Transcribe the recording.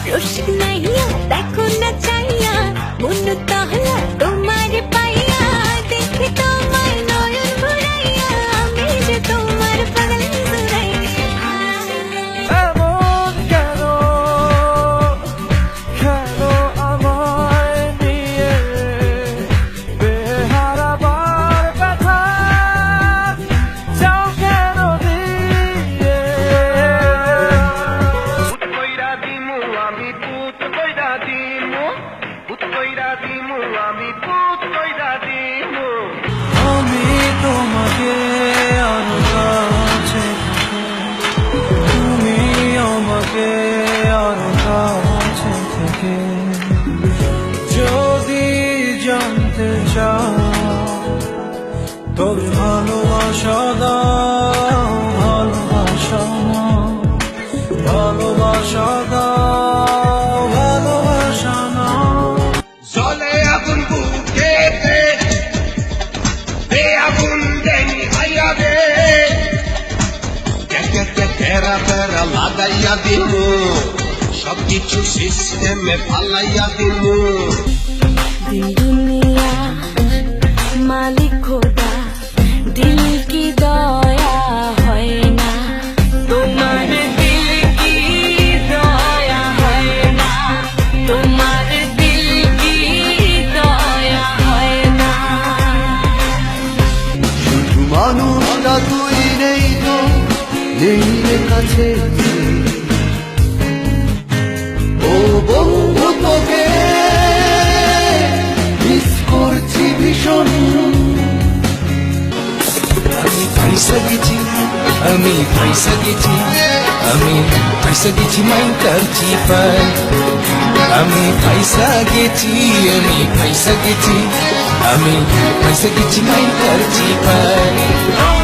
রসিক নাইয়া দেখো না চাইয়া মন তাহলা তোমার পাইয়া দেখে তোমার নয়ন ভরাইয়া আমি যে তোমার পাগল জুড়াইয়া এমন কেন খেলো আমায় নিয়ে বেহারাবার ব্যথা যাও কেন দিয়ে ভূত কইরা দিমু আমি ভূত কইরা দিমু ভূত কইরা দিমু আমি ভূত কইরা দিমু আমি তোমাকে আরো কাছে তুমি আমাকে আরো কাছে থেকে যদি জানতে চাও তবে ভালোবাসা দাও ভালোবাসা নাও ভালোবাসা দাও ভালোবাসা নাও জলে আগুন বুকেতে দে আগুন দেনি হাইয়া দে তেরা তেরা লাগাইয়া দিমু সবকিছু সিস্টেমে ফালাইয়া দিমু दिल दुनिया मालिक খোদা দিল কি দয়া হয় না তোমার দিল কি দয়া হয় না তোমার দিল কি দয়া হয় না শুধু মানুষটা তুই নেই তো নেই রে কাছে ও বন্ধু তোকে মিস করছি ভীষণ আমি পয়সা গেছি আমি পয়সা গেছি আমি পয়সা গেছি মাইন্টার চিপার আমি পয়সা গেছি আমি পয়সা গেছি আমি পয়সা গেছি মাইন্টার চিপার